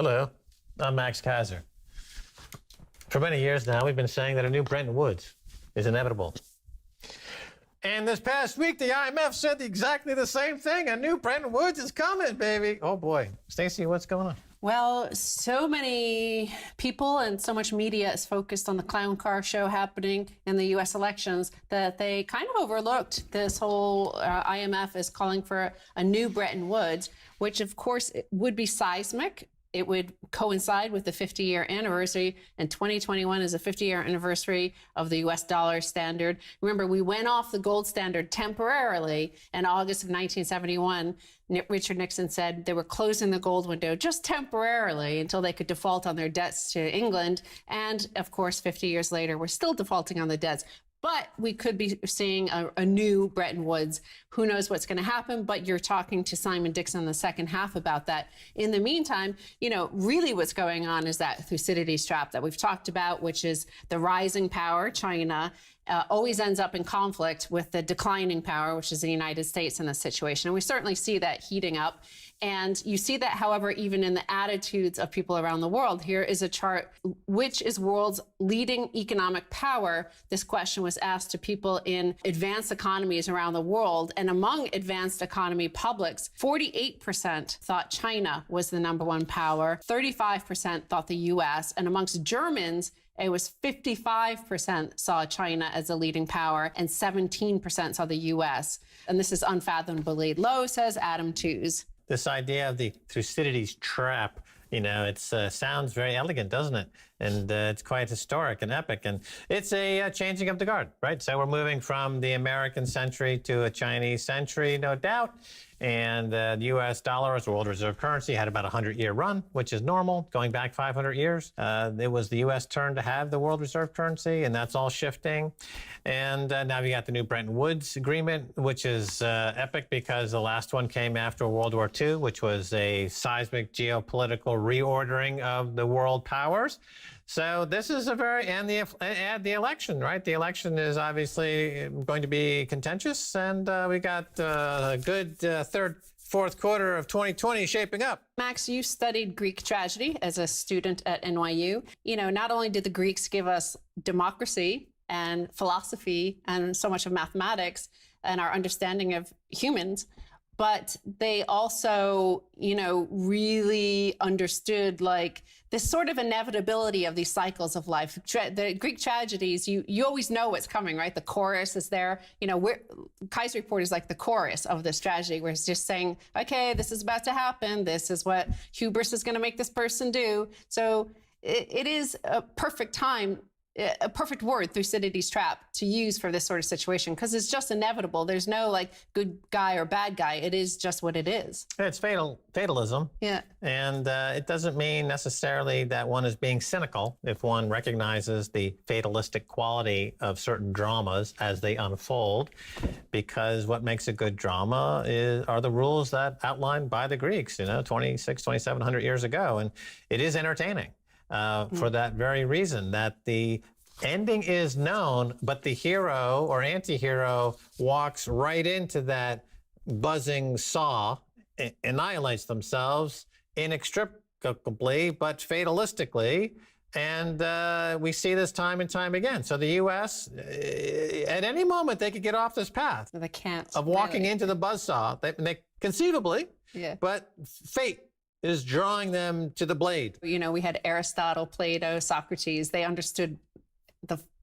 Hello, I'm Max Keiser. For many years now, we've been saying that a new Bretton Woods is inevitable. And this past week, the IMF said exactly the same thing. A new Bretton Woods is coming, baby. Oh, boy. Stacy, what's going on? Well, so many people and so much media is focused on the clown car show happening in the U.S. elections that they kind of overlooked this whole IMF is calling for a new Bretton Woods, which, of course, would be seismic. It would coincide with the 50-year anniversary, and 2021 is a 50-year anniversary of the U.S. dollar standard. Remember, we went off the gold standard temporarily in August of 1971. Richard Nixon said they were closing the gold window just temporarily until they could default on their debts to England. And, of course, 50 years later, we're still defaulting on the debts. But we could be seeing a new Bretton Woods. Who knows what's going to happen? But you're talking to Simon Dixon in the second half about that. In the meantime, you know, really what's going on is that Thucydides trap that we've talked about, which is the rising power, China, always ends up in conflict with the declining power, which is the United States in this situation. And we certainly see that heating up. And you see that, however, even in the attitudes of people around the world. Here is a chart, which is world's leading economic power? This question was asked to people in advanced economies around the world. And among advanced economy publics, 48% thought China was the #1 power, 35% thought the US, and amongst Germans, it was 55% saw China as a leading power and 17% saw the US. And this is unfathomably low, says Adam Tooze. This idea of the Thucydides trap, you know, it sounds very elegant, doesn't it? And it's quite historic and epic. And it's a changing of the guard, right? So we're moving from the American century to a Chinese century, no doubt. And the U.S. dollar as world reserve currency had about a 100-year run, which is normal, going back 500 years. It was the U.S. turn to have the world reserve currency, and that's all shifting. And now we got the new Bretton Woods agreement, which is epic because the last one came after World War II, which was a seismic geopolitical reordering of the world powers. So this is a very, and the election, right? The election is obviously going to be contentious, and we got a good fourth quarter of 2020 shaping up. Max, you studied Greek tragedy as a student at NYU. You know, not only did the Greeks give us democracy and philosophy and so much of mathematics and our understanding of humans, but they also, you know, really understood like this sort of inevitability of these cycles of life. The Greek tragedies, you always know what's coming, right? The chorus is there. You know, Keiser Report is like the chorus of this tragedy, where it's just saying, okay, this is about to happen. This is what hubris is going to make this person do. So it is a perfect time, a perfect word, Thucydides trap, to use for this sort of situation, because it's just inevitable. There's no like good guy or bad guy. It is just what it is. It's fatalism. Yeah. And it doesn't mean necessarily that one is being cynical if one recognizes the fatalistic quality of certain dramas as they unfold, because what makes a good drama are the rules that outlined by the Greeks, you know, 2,700 years ago. And it is entertaining. For that very reason, that the ending is known, but the hero or anti-hero walks right into that buzzing saw, annihilates themselves inextricably, but fatalistically. And we see this time and time again. So the U.S., at any moment, they could get off this path They can't. of walking into the buzzsaw. They conceivably, Yeah. but fate is drawing them to the blade. You know, we had Aristotle, Plato, Socrates. They understood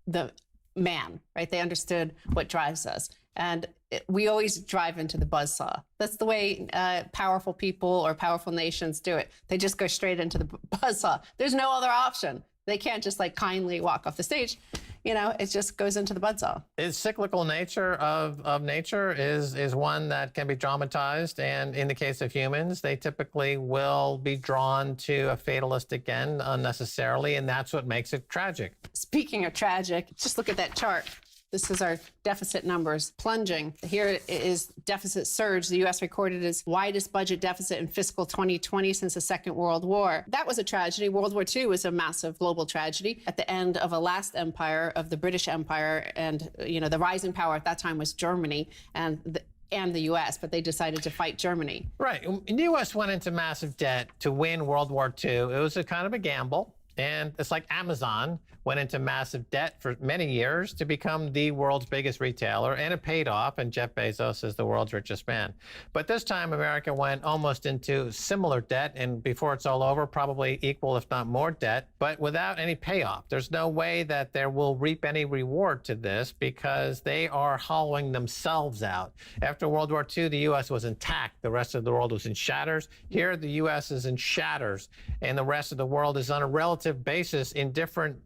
the man, right? They understood what drives us. And we always drive into the buzzsaw. That's the way powerful people or powerful nations do it. They just go straight into the buzzsaw. There's no other option. They can't just like kindly walk off the stage. You know, it just goes into the buzzsaw. Its cyclical nature of nature is one that can be dramatized. And in the case of humans, they typically will be drawn to a fatalistic end unnecessarily. And that's what makes it tragic. Speaking of tragic, just look at that chart. This is our deficit numbers plunging. Here is deficit surge. The U.S. recorded its widest budget deficit in fiscal 2020 since the Second World War. That was a tragedy. World War II was a massive global tragedy at the end of a last empire, of the British Empire. And, you know, the rising power at that time was Germany. And and the U.S., but they decided to fight Germany. Right. The U.S. went into massive debt to win World War II. It was a kind of a gamble. And it's like Amazon went into massive debt for many years to become the world's biggest retailer, and it paid off, and Jeff Bezos is the world's richest man. But this time, America went almost into similar debt, and before it's all over, probably equal, if not more debt, but without any payoff. There's no way that they will reap any reward to this because they are hollowing themselves out. After World War II, the U.S. was intact. The rest of the world was in shatters. Here, the U.S. is in shatters, and the rest of the world is on a relative basis in different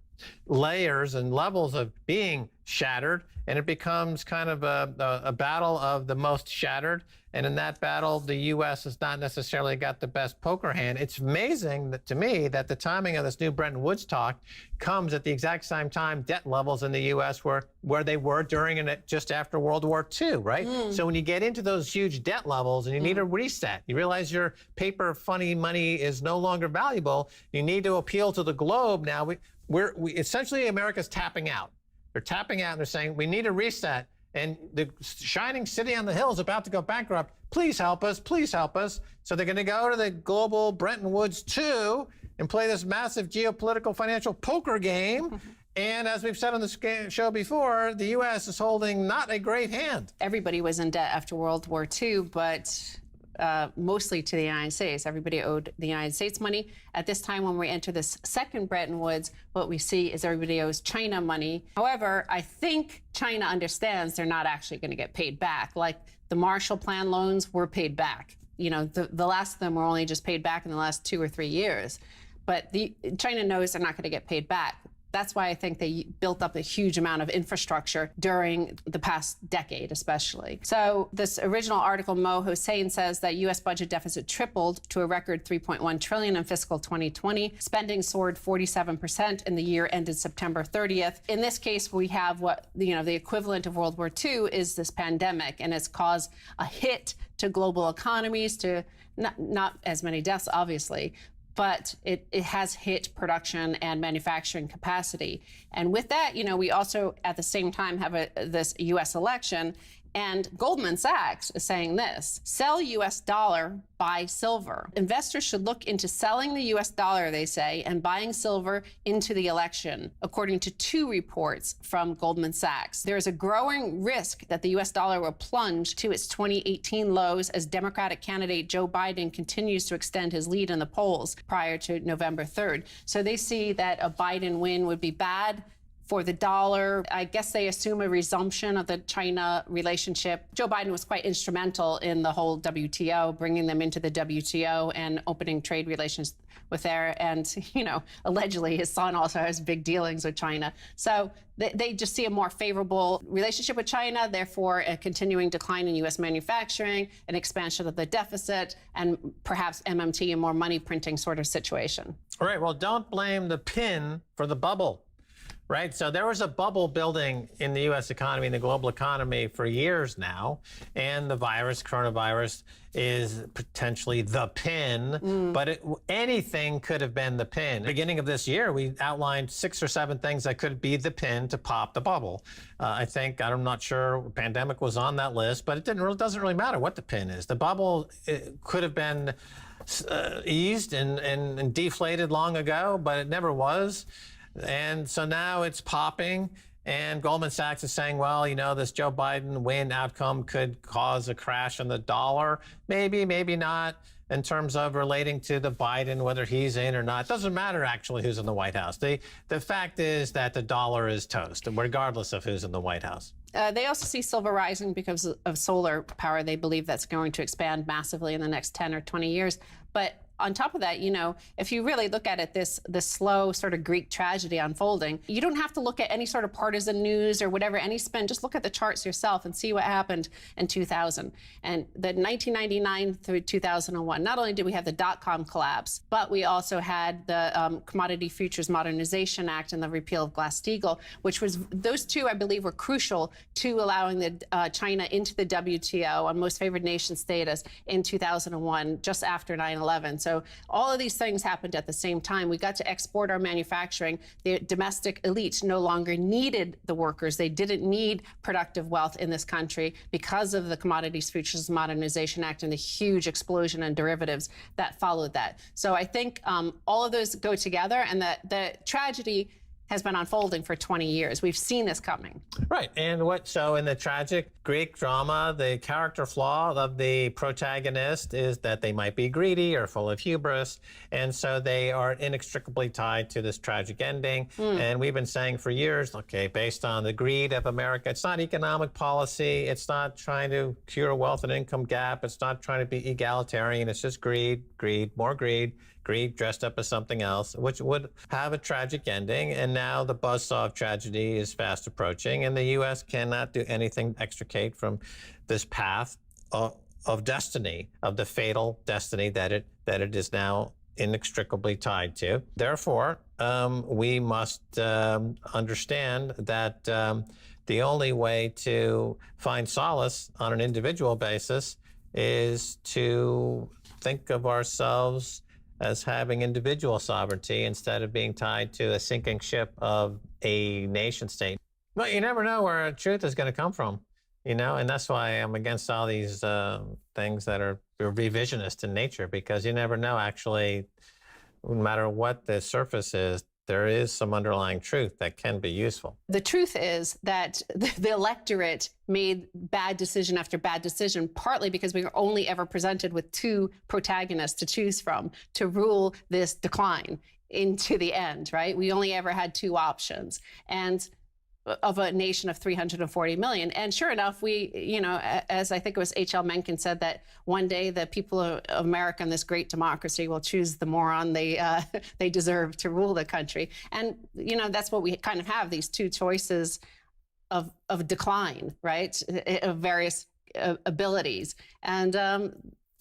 layers and levels of being shattered, and it becomes kind of a battle of the most shattered. And in that battle, the U.S. has not necessarily got the best poker hand. It's amazing that, to me, that the timing of this new Bretton Woods talk comes at the exact same time debt levels in the U.S. were where they were during and just after World War II, right? So when you get into those huge debt levels and you need a reset, you realize your paper funny money is no longer valuable, you need to appeal to the globe now. We essentially, America's tapping out. They're tapping out and they're saying, we need a reset. And the shining city on the hill is about to go bankrupt. Please help us. Please help us. So they're going to go to the global Bretton Woods 2 and play this massive geopolitical financial poker game. And as we've said on the show before, the U.S. is holding not a great hand. Everybody was in debt after World War II, but mostly to the United States. Everybody owed the United States money. At this time, when we enter this second Bretton Woods, what we see is everybody owes China money. However, I think China understands they're not actually going to get paid back. Like the Marshall Plan loans were paid back. You know, the last of them were only just paid back in the last 2 or 3 years. But China knows they're not going to get paid back. That's why I think they built up a huge amount of infrastructure during the past decade, especially. So this original article, Mo Hossein, says that U.S. budget deficit tripled to a record $3.1 trillion in fiscal 2020. Spending soared 47% in the year ended September 30th. In this case, we have what, the equivalent of World War II is this pandemic, and it's caused a hit to global economies, to not as many deaths, obviously, but it has hit production and manufacturing capacity. And with that, we also at the same time have this U.S. election. And Goldman Sachs is saying this: sell U.S. dollar, buy silver. Investors should look into selling the U.S. dollar, they say, and buying silver into the election, according to 2 reports from Goldman Sachs. There is a growing risk that the U.S. dollar will plunge to its 2018 lows as Democratic candidate Joe Biden continues to extend his lead in the polls prior to November 3rd. So they see that a Biden win would be bad for the dollar. I guess they assume a resumption of the China relationship. Joe Biden was quite instrumental in the whole WTO, bringing them into the WTO and opening trade relations with there. And, allegedly his son also has big dealings with China. So they just see a more favorable relationship with China, therefore a continuing decline in U.S. manufacturing, an expansion of the deficit, and perhaps MMT, a more money printing sort of situation. All right. Well, don't blame the pin for the bubble. Right. So there was a bubble building in the U.S. economy and the global economy for years now. And the coronavirus, is potentially the pin. But anything could have been the pin. Beginning of this year, we outlined 6 or 7 things that could be the pin to pop the bubble. I'm not sure pandemic was on that list, but it doesn't really matter what the pin is. The bubble could have been eased and deflated long ago, but it never was. And so now it's popping, and Goldman Sachs is saying, well, this Joe Biden win outcome could cause a crash in the dollar. Maybe, maybe not, in terms of relating to the Biden, whether he's in or not. It doesn't matter, actually, who's in the White House. The fact is that the dollar is toast, regardless of who's in the White House. They also see silver rising because of solar power. They believe that's going to expand massively in the next 10 or 20 years. But on top of that, if you really look at it, this slow sort of Greek tragedy unfolding, you don't have to look at any sort of partisan news or whatever, any spin. Just look at the charts yourself and see what happened in 2000. And the 1999 through 2001, not only did we have the dot-com collapse, but we also had the Commodity Futures Modernization Act and the repeal of Glass-Steagall, which was, those two, I believe, were crucial to allowing the China into the WTO on most favored nation status in 2001, just after 9/11. So So all of these things happened at the same time. We got to export our manufacturing. The domestic elite no longer needed the workers. They didn't need productive wealth in this country because of the Commodities Futures Modernization Act and the huge explosion in derivatives that followed that. So I think all of those go together, and the tragedy has been unfolding for 20 years. We've seen this coming. Right. And so in the tragic Greek drama, the character flaw of the protagonist is that they might be greedy or full of hubris. And so they are inextricably tied to this tragic ending. And we've been saying for years, okay, based on the greed of America, it's not economic policy. It's not trying to cure wealth and income gap. It's not trying to be egalitarian. It's just greed, more greed dressed up as something else, which would have a tragic ending. And now the buzzsaw of tragedy is fast approaching, and the U.S. cannot do anything to extricate from this path of destiny, of the fatal destiny that it is now inextricably tied to. Therefore, we must understand that the only way to find solace on an individual basis is to think of ourselves as having individual sovereignty instead of being tied to a sinking ship of a nation state. But you never know where truth is going to come from, and that's why I'm against all these things that are revisionist in nature, because you never know, actually, no matter what the surface is, there is some underlying truth that can be useful. The truth is that the electorate made bad decision after bad decision, partly because we were only ever presented with two protagonists to choose from to rule this decline into the end, right? We only ever had two options. And of a nation of 340 million. And sure enough, we, as I think it was H.L. Mencken said, that one day the people of America and this great democracy will choose the moron they deserve to rule the country. And, that's what we kind of have, these two choices of decline, right, of various abilities. And,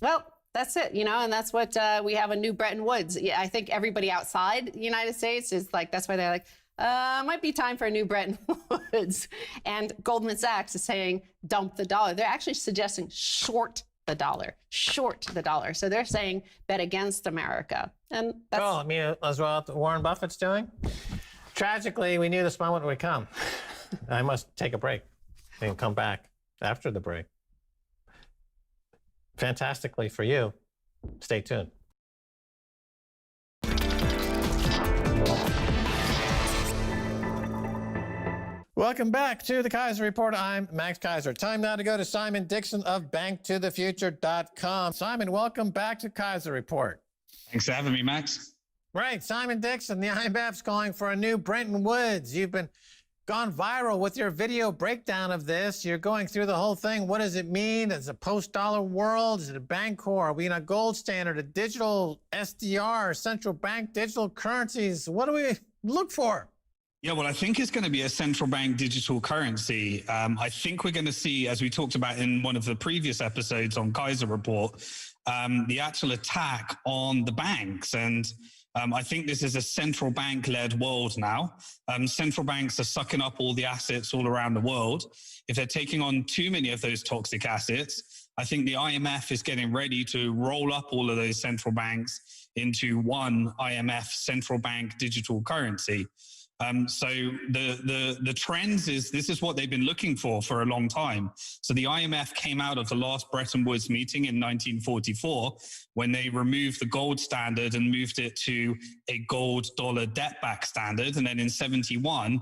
well, that's it, and that's what we have a new Bretton Woods. Yeah, I think everybody outside the United States is like, that's why they're like, might be time for a new Bretton Woods. And Goldman Sachs is saying, dump the dollar. They're actually suggesting short the dollar. So they're saying bet against America. And that's... Cool. I mean, as well, what Warren Buffett's doing. Tragically, we knew this moment would come. I must take a break and come back after the break. Fantastically for you. Stay tuned. Welcome back to the Keiser Report. I'm Max Keiser. Time now to go to Simon Dixon of BnkToTheFuture.com. Simon, welcome back to Keiser Report. Thanks for having me, Max. Right, Simon Dixon, the IMF's calling for a new Bretton Woods. You've gone viral with your video breakdown of this. You're going through the whole thing. What does it mean? Is it a post-dollar world? Is it a bank core? Are we in a gold standard, a digital SDR, central bank digital currencies? What do we look for? Yeah, well, I think it's going to be a central bank digital currency. I think we're going to see, as we talked about in one of the previous episodes on Keiser Report, the actual attack on the banks. And I think this is a central bank-led world now. Central banks are sucking up all the assets all around the world. If they're taking on too many of those toxic assets, I think the IMF is getting ready to roll up all of those central banks into one IMF central bank digital currency. So the trends this is what they've been looking for a long time. So the IMF came out of the last Bretton Woods meeting in 1944 when they removed the gold standard and moved it to a gold dollar debt-backed standard. And then in 71,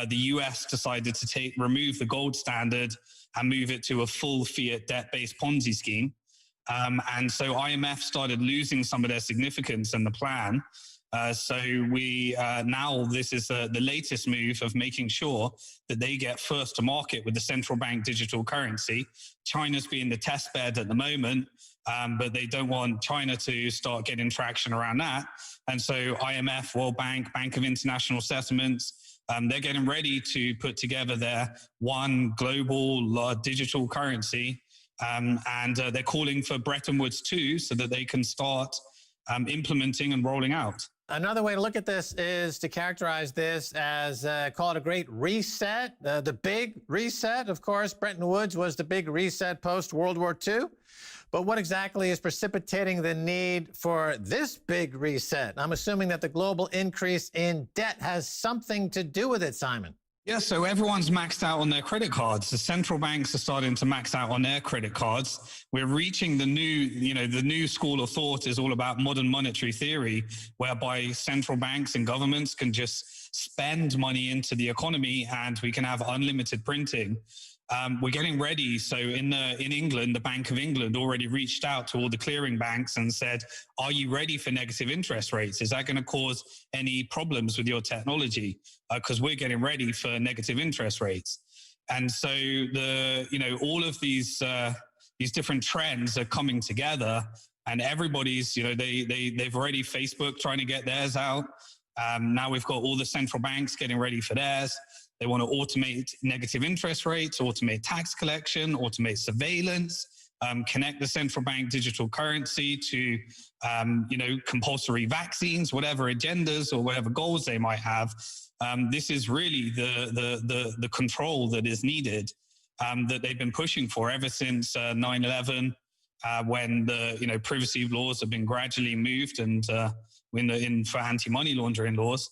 the US decided to remove the gold standard and move it to a full fiat debt-based Ponzi scheme. And so IMF started losing some of their significance in the plan. So now this is the latest move of making sure that they get first to market with the central bank digital currency. China's being the test bed at the moment, but they don't want China to start getting traction around that. And so IMF, World Bank, Bank of International Settlements, they're getting ready to put together their one global digital currency. And they're calling for Bretton Woods 2 so that they can start implementing and rolling out. Another way to look at this is to characterize this as, call it a great reset, the big reset. Of course, Bretton Woods was the big reset post-World War II. But what exactly is precipitating the need for this big reset? I'm assuming that the global increase in debt has something to do with it, Simon. Yeah, so everyone's maxed out on their credit cards. The central banks are starting to max out on their credit cards. We're reaching the new school of thought is all about modern monetary theory, whereby central banks and governments can just spend money into the economy and we can have unlimited printing. We're getting ready. So in England, the Bank of England already reached out to all the clearing banks and said, are you ready for negative interest rates? Is that going to cause any problems with your technology? Because we're getting ready for negative interest rates. And so all of these different trends are coming together, and everybody's, they've already Facebook trying to get theirs out. Now we've got all the central banks getting ready for theirs. They want to automate negative interest rates, automate tax collection, automate surveillance, connect the central bank digital currency to, compulsory vaccines, whatever agendas or whatever goals they might have. This is really the control that is needed, that they've been pushing for ever since 9/11, when the privacy laws have been gradually moved and for anti-money laundering laws.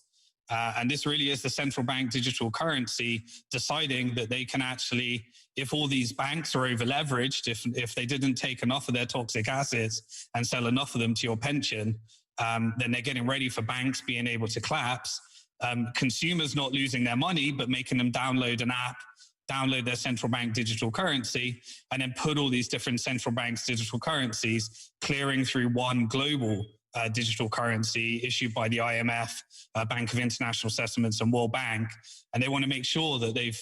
And this really is the central bank digital currency deciding that they can actually, if all these banks are over leveraged, if they didn't take enough of their toxic assets and sell enough of them to your pension, then they're getting ready for banks being able to collapse, consumers not losing their money, but making them download an app, download their central bank digital currency, and then put all these different central banks digital currencies clearing through one global digital currency issued by the IMF, Bank of International Settlements, and World Bank, and they want to make sure that they're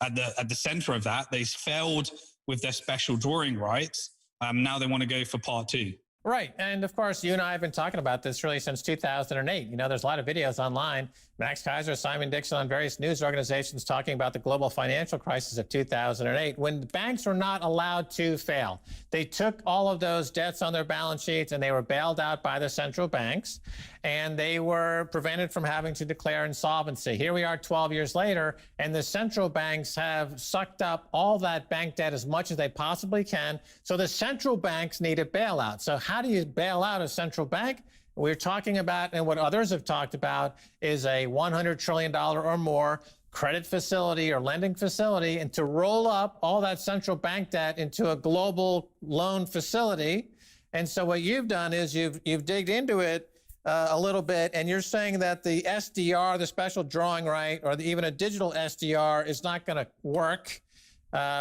at the center of that. They failed with their special drawing rights. Now they want to go for part two. Right. And of course, you and I have been talking about this really since 2008. There's a lot of videos online. Max Keiser, Simon Dixon on various news organizations talking about the global financial crisis of 2008, when the banks were not allowed to fail. They took all of those debts on their balance sheets and they were bailed out by the central banks, and they were prevented from having to declare insolvency. Here we are 12 years later, and the central banks have sucked up all that bank debt as much as they possibly can. So the central banks need a bailout. So how do you bail out a central bank? We're talking about, and what others have talked about, is a $100 trillion or more credit facility or lending facility, and to roll up all that central bank debt into a global loan facility. And so what you've done is you've digged into it a little bit, and you're saying that the SDR, the special drawing right, or even a digital SDR is not going to work.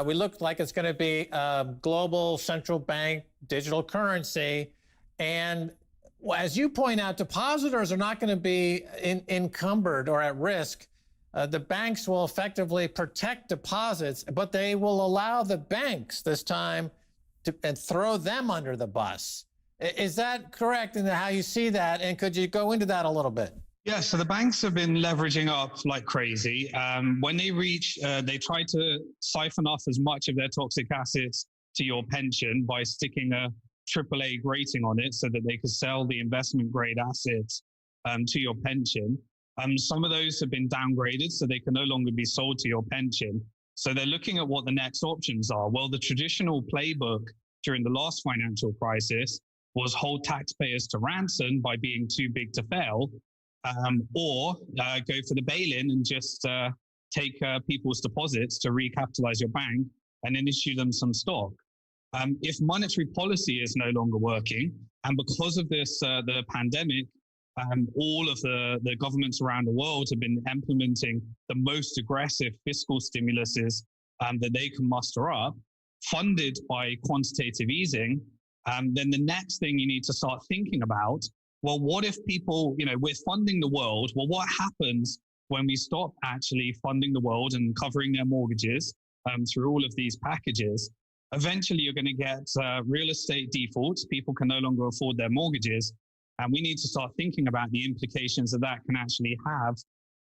We look like it's going to be a global central bank digital currency. And as you point out, depositors are not going to be encumbered or at risk. The banks will effectively protect deposits, but they will allow the banks this time to throw them under the bus. Is that correct in how you see that? And could you go into that a little bit? Yeah, so the banks have been leveraging up like crazy. When they try to siphon off as much of their toxic assets to your pension by sticking a AAA rating on it so that they could sell the investment grade assets to your pension. Some of those have been downgraded so they can no longer be sold to your pension. So they're looking at what the next options are. Well, the traditional playbook during the last financial crisis was hold taxpayers to ransom by being too big to fail, or go for the bail-in and just take people's deposits to recapitalize your bank and then issue them some stock. If monetary policy is no longer working, and because of this, the pandemic, all of the governments around the world have been implementing the most aggressive fiscal stimuluses that they can muster up, funded by quantitative easing, then the next thing you need to start thinking about, well, what if people, we're funding the world, well, what happens when we stop actually funding the world and covering their mortgages through all of these packages? Eventually, you're going to get real estate defaults. People can no longer afford their mortgages. And we need to start thinking about the implications that can actually have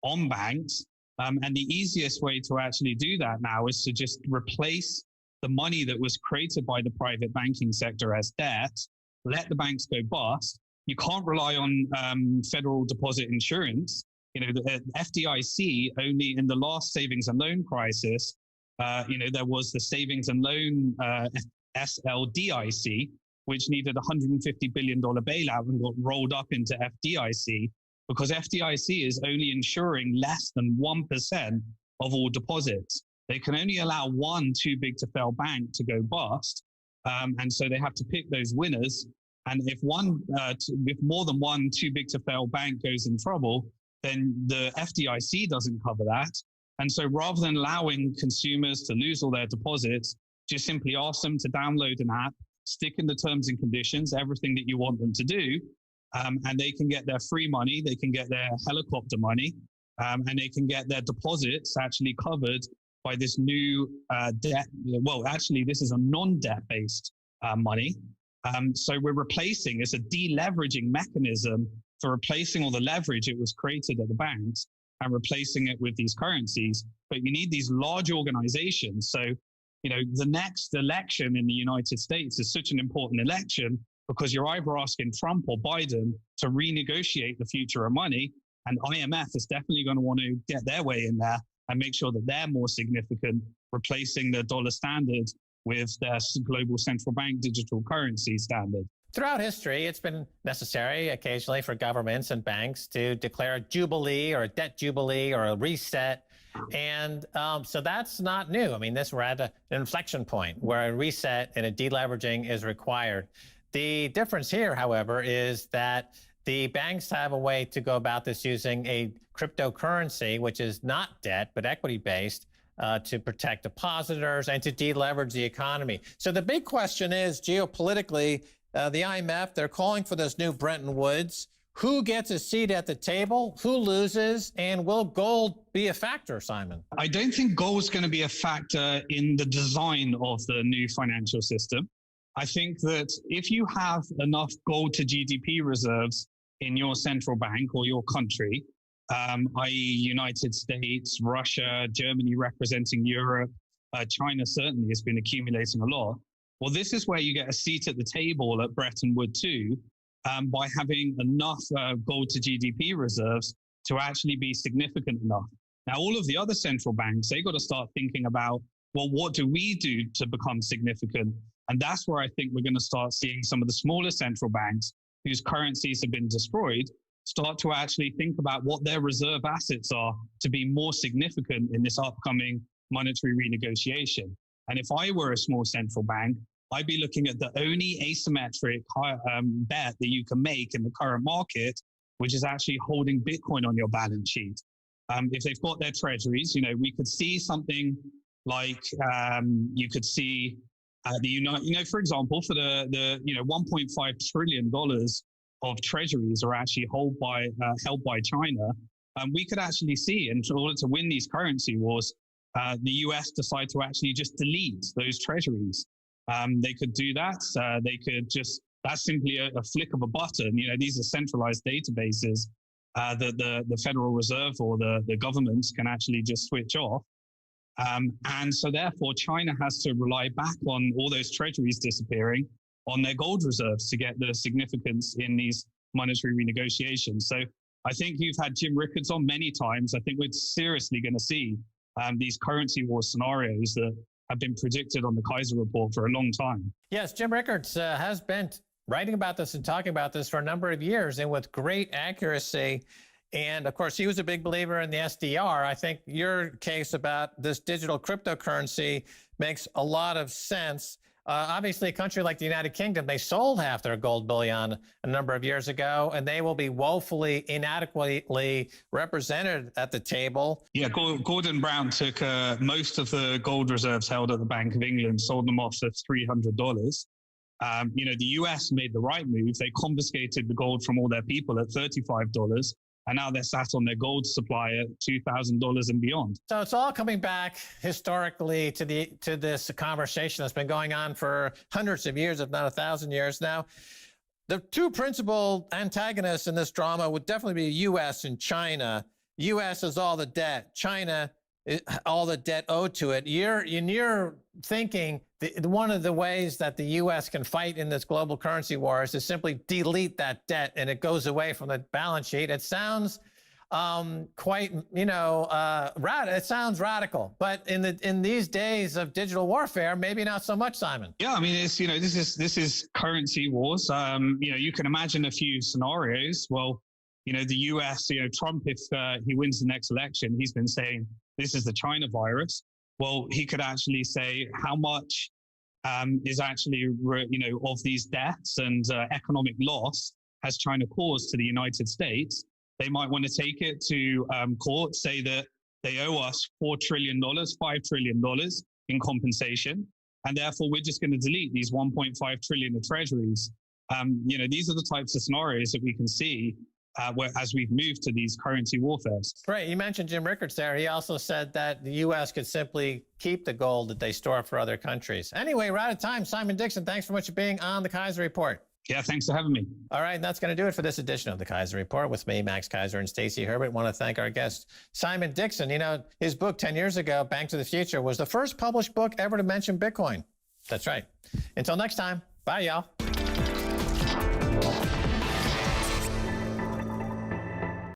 on banks. And the easiest way to actually do that now is to just replace the money that was created by the private banking sector as debt, let the banks go bust. You can't rely on federal deposit insurance. The FDIC only in the last savings and loan crisis There was the savings and loan SLDIC, which needed a $150 billion bailout and got rolled up into FDIC because FDIC is only insuring less than 1% of all deposits. They can only allow one too big to fail bank to go bust. And so they have to pick those winners. And if more than one too big to fail bank goes in trouble, then the FDIC doesn't cover that. And so rather than allowing consumers to lose all their deposits, just simply ask them to download an app, stick in the terms and conditions, everything that you want them to do, and they can get their free money, they can get their helicopter money, and they can get their deposits actually covered by this new debt. Well, actually, this is a non-debt-based money. So we're replacing, it's a deleveraging mechanism for replacing all the leverage it was created at the banks and replacing it with these currencies. But you need these large organizations. So, the next election in the United States is such an important election because you're either asking Trump or Biden to renegotiate the future of money. And IMF is definitely going to want to get their way in there and make sure that they're more significant, replacing the dollar standard with their global central bank digital currency standard. Throughout history, it's been necessary occasionally for governments and banks to declare a jubilee or a debt jubilee or a reset. And so that's not new. I mean, we're at an inflection point where a reset and a deleveraging is required. The difference here, however, is that the banks have a way to go about this using a cryptocurrency, which is not debt, but equity-based, to protect depositors and to deleverage the economy. So the big question is, geopolitically, the IMF, they're calling for this new Bretton Woods. Who gets a seat at the table? Who loses? And will gold be a factor, Simon? I don't think gold's going to be a factor in the design of the new financial system. I think that if you have enough gold to GDP reserves in your central bank or your country, i.e. United States, Russia, Germany representing Europe, China certainly has been accumulating a lot. Well, this is where you get a seat at the table at Bretton Woods too, by having enough gold to GDP reserves to actually be significant enough. Now, all of the other central banks, they got to start thinking about, well, what do we do to become significant? And that's where I think we're going to start seeing some of the smaller central banks whose currencies have been destroyed start to actually think about what their reserve assets are to be more significant in this upcoming monetary renegotiation. And if I were a small central bank, I'd be looking at the only asymmetric bet that you can make in the current market, which is actually holding Bitcoin on your balance sheet. If they've got their treasuries, we could see something like you could see for example, for the $1.5 trillion of treasuries are actually held by China. We could actually see, in order to win these currency wars, the US decide to actually just delete those treasuries. They could do that. They could just, that's simply a flick of a button. These are centralized databases that the Federal Reserve or the governments can actually just switch off. And so therefore, China has to rely back on all those treasuries disappearing on their gold reserves to get the significance in these monetary renegotiations. So I think you've had Jim Rickards on many times. I think we're seriously going to see these currency war scenarios that have been predicted on the Keiser Report for a long time. Yes, Jim Rickards has been writing about this and talking about this for a number of years and with great accuracy. And of course, he was a big believer in the SDR. I think your case about this digital cryptocurrency makes a lot of sense. Obviously, a country like the United Kingdom, they sold half their gold bullion a number of years ago, and they will be woefully inadequately represented at the table. Yeah, Gordon Brown took most of the gold reserves held at the Bank of England, sold them off for $300. The US made the right move. They confiscated the gold from all their people at $35. And now they're sat on their gold supply at $2,000 and beyond. So it's all coming back historically to this conversation that's been going on for hundreds of years, if not 1,000 years now. The two principal antagonists in this drama would definitely be U.S. and China. U.S. is all the debt. China, all the debt owed to it. In your thinking, one of the ways that the U.S. can fight in this global currency war is to simply delete that debt and it goes away from the balance sheet. It sounds quite, it sounds radical, but in these days of digital warfare, maybe not so much, Simon. Yeah, I mean, it's, this is currency wars. You can imagine a few scenarios. Well, the US, Trump, if he wins the next election, he's been saying this is the China virus. Well, he could actually say how much is actually, of these deaths and economic loss has China caused to the United States. They might want to take it to court, say that they owe us $4 trillion, $5 trillion in compensation, and therefore we're just going to delete these 1.5 trillion of treasuries. These are the types of scenarios that we can see as we've moved to these currency warfares. Right. You mentioned Jim Rickards there. He also said that the U.S. could simply keep the gold that they store for other countries. Anyway, we're out of time. Simon Dixon, thanks so much for being on the Keiser Report. Yeah, thanks for having me. All right, that's going to do it for this edition of the Keiser Report with me, Max Keiser, and Stacy Herbert. I want to thank our guest, Simon Dixon. His book 10 years ago, Bank to the Future, was the first published book ever to mention Bitcoin. That's right. Until next time, bye, y'all.